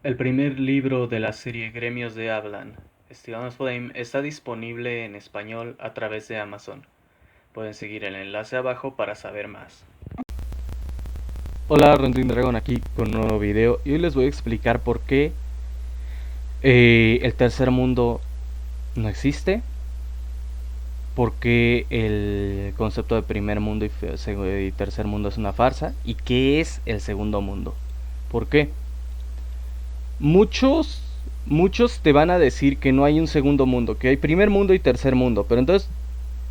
El primer libro de la serie Gremios de Hablan, Estigma's Flame, está disponible en español a través de Amazon. Pueden seguir el enlace abajo para saber más. Hola, Rondin Dragon aquí con un nuevo video y hoy les voy a explicar por qué el tercer mundo no existe, por qué el concepto de primer mundo y tercer mundo es una farsa y qué es el segundo mundo. ¿Por qué? Muchos, muchos te van a decir que no hay un segundo mundo, que hay primer mundo y tercer mundo, pero entonces,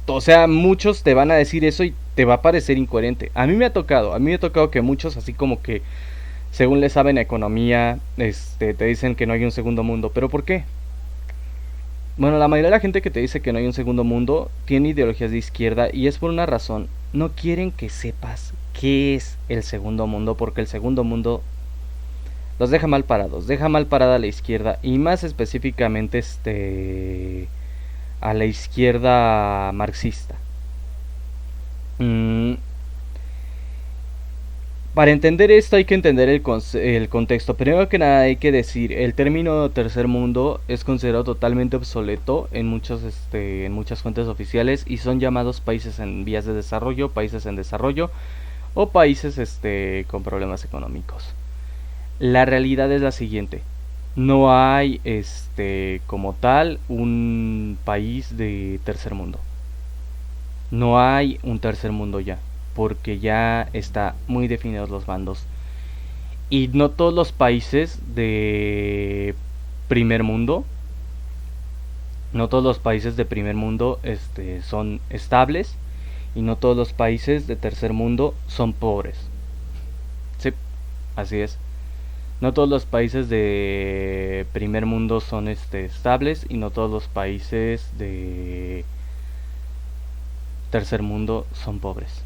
o sea, muchos te van a decir eso y te va a parecer incoherente. A mí me ha tocado que muchos así como que según le saben a economía, te dicen que no hay un segundo mundo. ¿Pero por qué? Bueno, la mayoría de la gente que te dice que no hay un segundo mundo tiene ideologías de izquierda y es por una razón. No quieren que sepas qué es el segundo mundo porque el segundo mundo los deja mal parados. Deja mal parada a la izquierda y más específicamente a la izquierda marxista. Mm, Para entender esto hay que entender el contexto. Primero que nada hay que decir, el término tercer mundo es considerado totalmente obsoleto en muchas fuentes oficiales y son llamados países en vías de desarrollo, países en desarrollo o países con problemas económicos. La realidad es la siguiente. No hay como tal un país de tercer mundo. No hay un tercer mundo ya, porque ya está muy definidos los bandos. Y no todos los países de primer mundo, no todos los países de primer mundo son estables y no todos los países de tercer mundo son pobres. Sí, así es. No todos los países de primer mundo son estables y no todos los países de tercer mundo son pobres.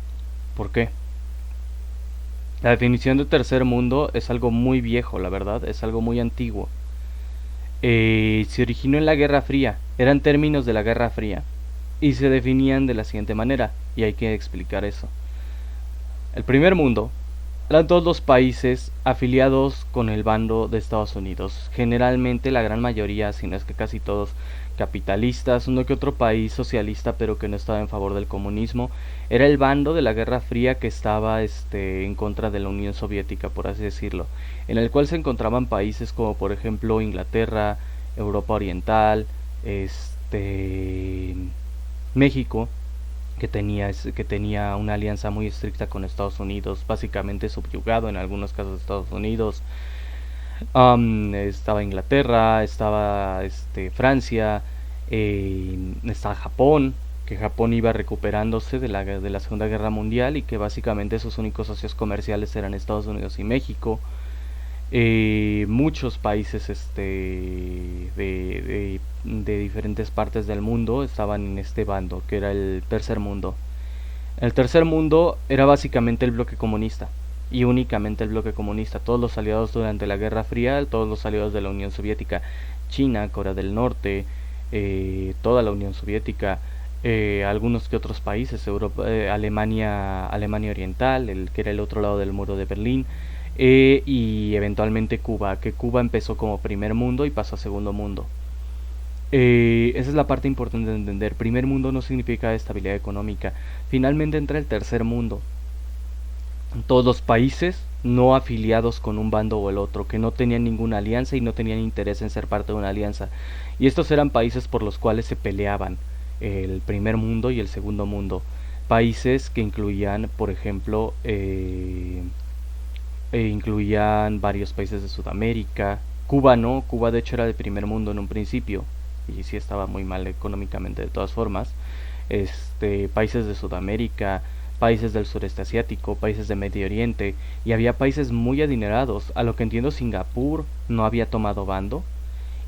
¿Por qué? La definición de tercer mundo es algo muy viejo, la verdad, es algo muy antiguo. Se originó en la Guerra Fría, eran términos de la Guerra Fría y se definían de la siguiente manera, y hay que explicar eso. El primer mundo eran todos los países afiliados con el bando de Estados Unidos, generalmente la gran mayoría, si no es que casi todos, capitalistas, uno que otro país socialista pero que no estaba en favor del comunismo, era el bando de la Guerra Fría que estaba en contra de la Unión Soviética, por así decirlo, en el cual se encontraban países como por ejemplo Inglaterra, Europa Oriental, México, que tenía una alianza muy estricta con Estados Unidos, básicamente subyugado en algunos casos de Estados Unidos. Estaba Inglaterra, estaba Francia, estaba Japón, que Japón iba recuperándose de la Segunda Guerra Mundial y que básicamente sus únicos socios comerciales eran Estados Unidos y México. Muchos países de diferentes partes del mundo estaban en este bando, que era el tercer mundo. El tercer mundo era básicamente el bloque comunista y únicamente el bloque comunista. Todos los aliados durante la Guerra Fría, todos los aliados de la Unión Soviética, China, Corea del Norte, toda la Unión Soviética, algunos que otros países, Alemania Oriental, que era el otro lado del muro de Berlín, y eventualmente Cuba, que Cuba empezó como primer mundo y pasó a segundo mundo. Esa es la parte importante de entender. Primer mundo no significa estabilidad económica. Finalmente entra el tercer mundo. Todos los países no afiliados con un bando o el otro, que no tenían ninguna alianza y no tenían interés en ser parte de una alianza. Y estos eran países por los cuales se peleaban el primer mundo y el segundo mundo. Países que incluían, por ejemplo, incluían varios países de Sudamérica. Cuba no, Cuba de hecho era de primer mundo en un principio y sí estaba muy mal económicamente de todas formas. Países de Sudamérica, países del sureste asiático, países de Medio Oriente y había países muy adinerados. A lo que entiendo Singapur no había tomado bando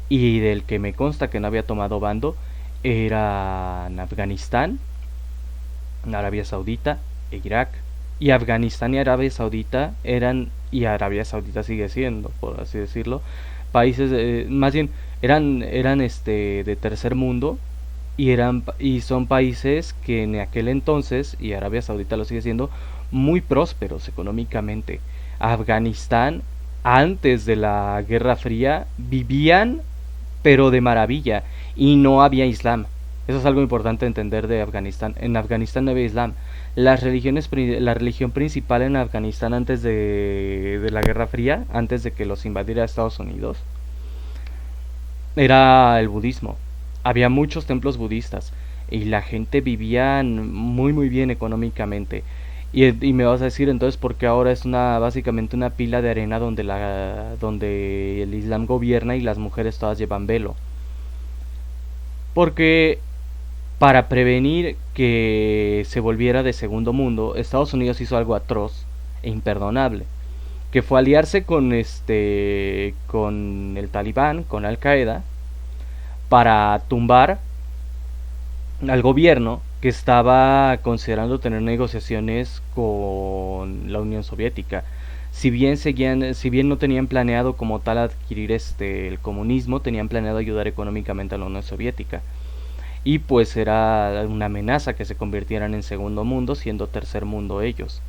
y del que me consta que no había tomado bando eran Afganistán, Arabia Saudita e Irak. Y Afganistán y Arabia Saudita eran, y Arabia Saudita sigue siendo, por así decirlo, países, más bien, eran de tercer mundo y son países que en aquel entonces, y Arabia Saudita lo sigue siendo, muy prósperos económicamente. Afganistán antes de la Guerra Fría vivían pero de maravilla y no había Islam. Eso es algo importante entender de Afganistán. En Afganistán no había Islam. La religión principal en Afganistán antes de la Guerra Fría, antes de que los invadiera Estados Unidos, era el budismo. Había muchos templos budistas y la gente vivía muy muy bien económicamente. Y me vas a decir entonces por qué ahora es básicamente una pila de arena donde el Islam gobierna y las mujeres todas llevan velo. Porque para prevenir que se volviera de segundo mundo, Estados Unidos hizo algo atroz e imperdonable, que fue aliarse con el Talibán, con Al Qaeda, para tumbar al gobierno que estaba considerando tener negociaciones con la Unión Soviética. Si bien no tenían planeado como tal adquirir el comunismo, tenían planeado ayudar económicamente a la Unión Soviética. Y pues era una amenaza que se convirtieran en segundo mundo, siendo tercer mundo ellos.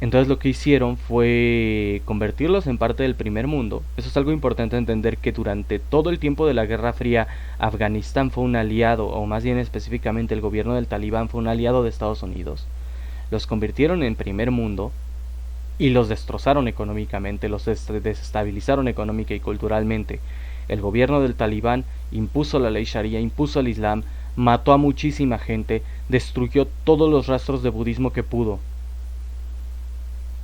Entonces lo que hicieron fue convertirlos en parte del primer mundo. Eso es algo importante entender, que durante todo el tiempo de la Guerra Fría, Afganistán fue un aliado, o más bien específicamente el gobierno del Talibán fue un aliado de Estados Unidos. Los convirtieron en primer mundo y los destrozaron económicamente, los desestabilizaron económica y culturalmente. El gobierno del Talibán impuso la ley Sharia, impuso el Islam, mató a muchísima gente, destruyó todos los rastros de budismo que pudo.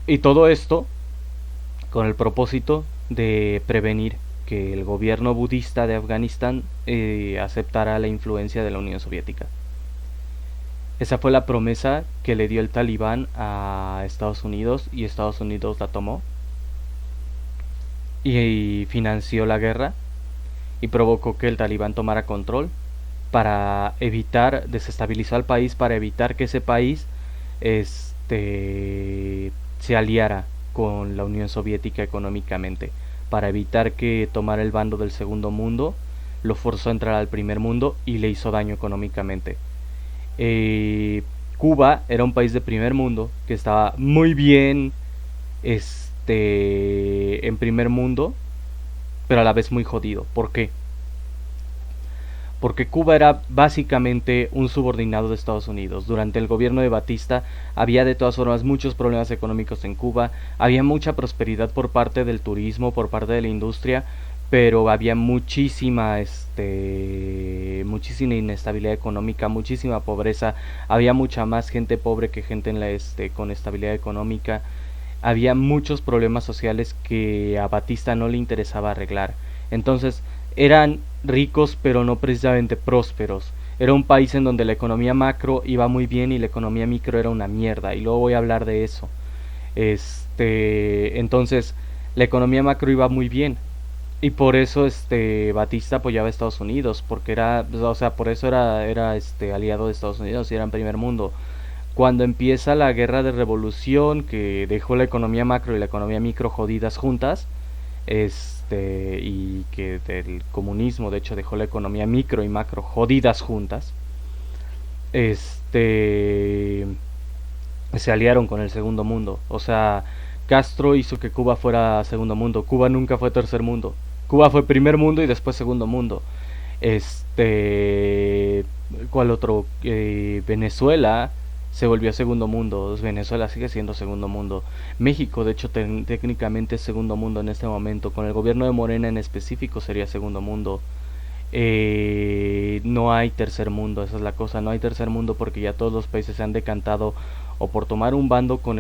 Y todo esto con el propósito de prevenir que el gobierno budista de Afganistán aceptara la influencia de la Unión Soviética. Esa fue la promesa que le dio el Talibán a Estados Unidos y Estados Unidos la tomó y financió la guerra y provocó que el Talibán tomara control para evitar desestabilizar el país, para evitar que ese país se aliara con la Unión Soviética económicamente, para evitar que tomara el bando del segundo mundo, lo forzó a entrar al primer mundo y le hizo daño económicamente. eh, Cuba era un país de primer mundo que estaba muy bien en primer mundo, pero a la vez muy jodido. ¿Por qué? Porque Cuba era básicamente un subordinado de Estados Unidos. Durante el gobierno de Batista había de todas formas muchos problemas económicos en Cuba, había mucha prosperidad por parte del turismo, por parte de la industria, pero había muchísima inestabilidad económica, muchísima pobreza, había mucha más gente pobre que gente con estabilidad económica, había muchos problemas sociales que a Batista no le interesaba arreglar. Entonces, eran ricos pero no precisamente prósperos. Era un país en donde la economía macro iba muy bien y la economía micro era una mierda, y luego voy a hablar de eso. Entonces, la economía macro iba muy bien, y por eso Batista apoyaba a Estados Unidos, porque por eso era aliado de Estados Unidos y era en primer mundo. Cuando empieza la guerra de revolución, que dejó la economía macro y la economía micro jodidas juntas, y que del comunismo de hecho dejó la economía micro y macro jodidas juntas, este se aliaron con el segundo mundo. O sea, Castro hizo que Cuba fuera segundo mundo. Cuba nunca fue tercer mundo. Cuba fue primer mundo y después segundo mundo. este ¿Cuál otro? Venezuela se volvió segundo mundo. Venezuela sigue siendo segundo mundo. México de hecho técnicamente es segundo mundo en este momento. Con el gobierno de Morena en específico sería segundo mundo. No hay tercer mundo, esa es la cosa, no hay tercer mundo, porque ya todos los países se han decantado o por tomar un bando con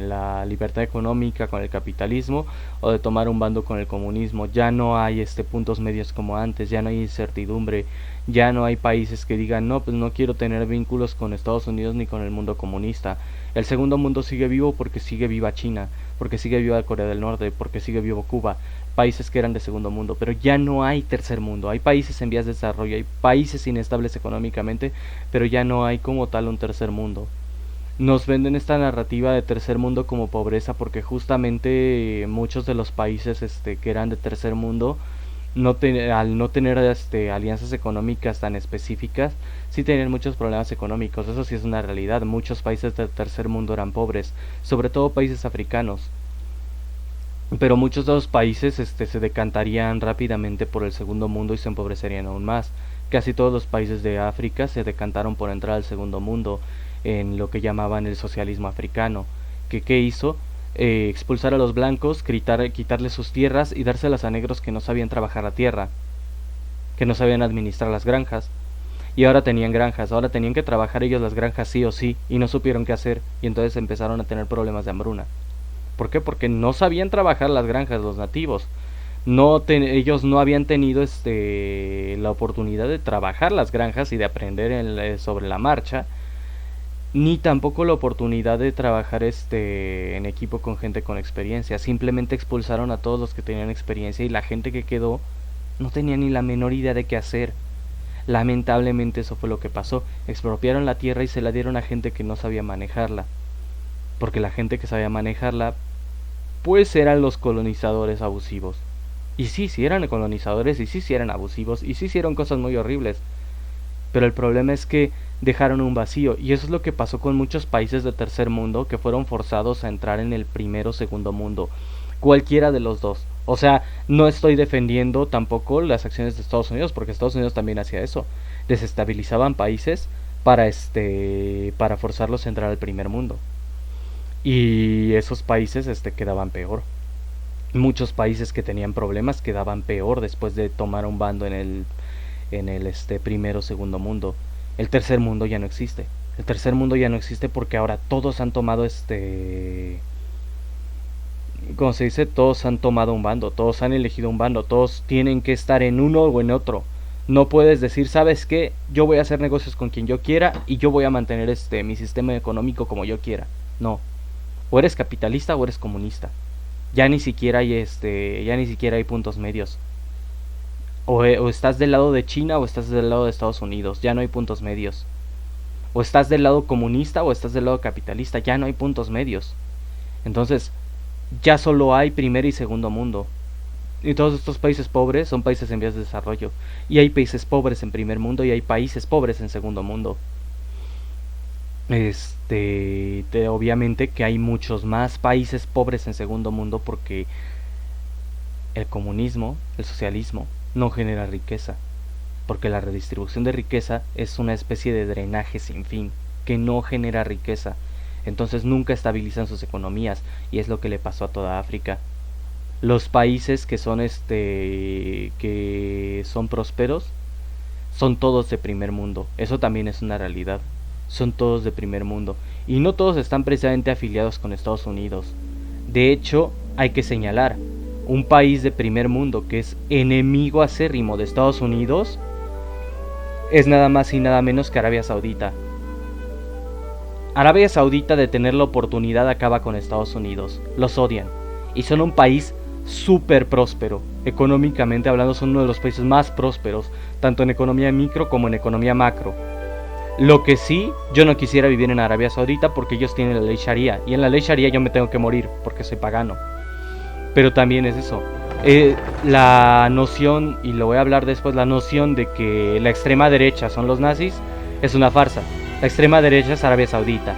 la libertad económica, con el capitalismo, o de tomar un bando con el comunismo. Ya no hay puntos medios como antes, ya no hay incertidumbre, ya no hay países que digan no, pues no quiero tener vínculos con Estados Unidos ni con el mundo comunista. El segundo mundo sigue vivo porque sigue viva China, porque sigue viva Corea del Norte, porque sigue vivo Cuba, países que eran de segundo mundo. Pero ya no hay tercer mundo. Hay países en vías de desarrollo, hay países inestables económicamente, pero ya no hay como tal un tercer mundo. Nos venden esta narrativa de tercer mundo como pobreza, porque justamente muchos de los países que eran de tercer mundo, al no tener alianzas económicas tan específicas, sí tenían muchos problemas económicos. Eso sí es una realidad. Muchos países del tercer mundo eran pobres, sobre todo países africanos. pero muchos de los países se decantarían rápidamente por el segundo mundo y se empobrecerían aún más. Casi todos los países de África se decantaron por entrar al segundo mundo en lo que llamaban el socialismo africano. ¿Qué hizo? Expulsar a los blancos, quitarles sus tierras y dárselas a negros que no sabían trabajar la tierra, que no sabían administrar las granjas. Y ahora tenían granjas, ahora tenían que trabajar ellos las granjas sí o sí, y no supieron qué hacer, y entonces empezaron a tener problemas de hambruna. ¿Por qué? Porque no sabían trabajar las granjas los nativos. Ellos no habían tenido la oportunidad de trabajar las granjas y de aprender sobre la marcha, ni tampoco la oportunidad de trabajar en equipo con gente con experiencia. Simplemente expulsaron a todos los que tenían experiencia y la gente que quedó no tenía ni la menor idea de qué hacer. Lamentablemente eso fue lo que pasó. Expropiaron la tierra y se la dieron a gente que no sabía manejarla. Porque la gente que sabía manejarla, pues eran los colonizadores abusivos. Y sí eran colonizadores, y sí eran abusivos, y sí hicieron cosas muy horribles. Pero el problema es que dejaron un vacío, y eso es lo que pasó con muchos países de tercer mundo que fueron forzados a entrar en el primero o segundo mundo. Cualquiera de los dos. O sea, no estoy defendiendo tampoco las acciones de Estados Unidos, porque Estados Unidos también hacía eso. Desestabilizaban países para forzarlos a entrar al primer mundo. Y esos países quedaban peor. Muchos países que tenían problemas quedaban peor después de tomar un bando en el primero o segundo mundo. El tercer mundo ya no existe. El tercer mundo ya no existe porque ahora todos han tomado como se dice, todos han tomado un bando, todos han elegido un bando, todos tienen que estar en uno o en otro. No puedes decir, ¿sabes qué? Yo voy a hacer negocios con quien yo quiera y yo voy a mantener mi sistema económico como yo quiera. No. O eres capitalista o eres comunista. Ya ni siquiera hay puntos medios. O estás del lado de China o estás del lado de Estados Unidos. Ya no hay puntos medios. O estás del lado comunista o estás del lado capitalista. Ya no hay puntos medios. Entonces, ya solo hay primer y segundo mundo. Y todos estos países pobres son países en vías de desarrollo. Y hay países pobres en primer mundo y hay países pobres en segundo mundo. Obviamente que hay muchos más países pobres en segundo mundo porque el comunismo, el socialismo, no genera riqueza. Porque la redistribución de riqueza es una especie de drenaje sin fin, que no genera riqueza. Entonces nunca estabilizan sus economías y es lo que le pasó a toda África. Los países que son prósperos son todos de primer mundo. Eso también es una realidad. Son todos de primer mundo y no todos están precisamente afiliados con Estados Unidos. De hecho, hay que señalar, un país de primer mundo que es enemigo acérrimo de Estados Unidos es nada más y nada menos que Arabia Saudita. Arabia Saudita, de tener la oportunidad, acaba con Estados Unidos. Los odian y son un país súper próspero. Económicamente hablando, son uno de los países más prósperos, tanto en economía micro como en economía macro. Lo que sí, yo no quisiera vivir en Arabia Saudita porque ellos tienen la ley Sharia. Y en la ley Sharia yo me tengo que morir porque soy pagano. Pero también es eso. La noción, y lo voy a hablar después, la noción de que la extrema derecha son los nazis es una farsa. La extrema derecha es Arabia Saudita.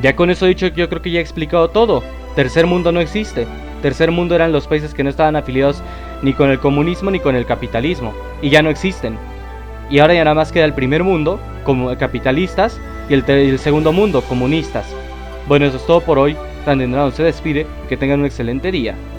Ya con eso dicho, yo creo que ya he explicado todo. Tercer mundo no existe. Tercer mundo eran los países que no estaban afiliados ni con el comunismo ni con el capitalismo. Y ya no existen. Y ahora ya nada más queda el primer mundo, como capitalistas, y el segundo mundo, comunistas. Bueno, eso es todo por hoy. Tan se despide, que tengan un excelente día.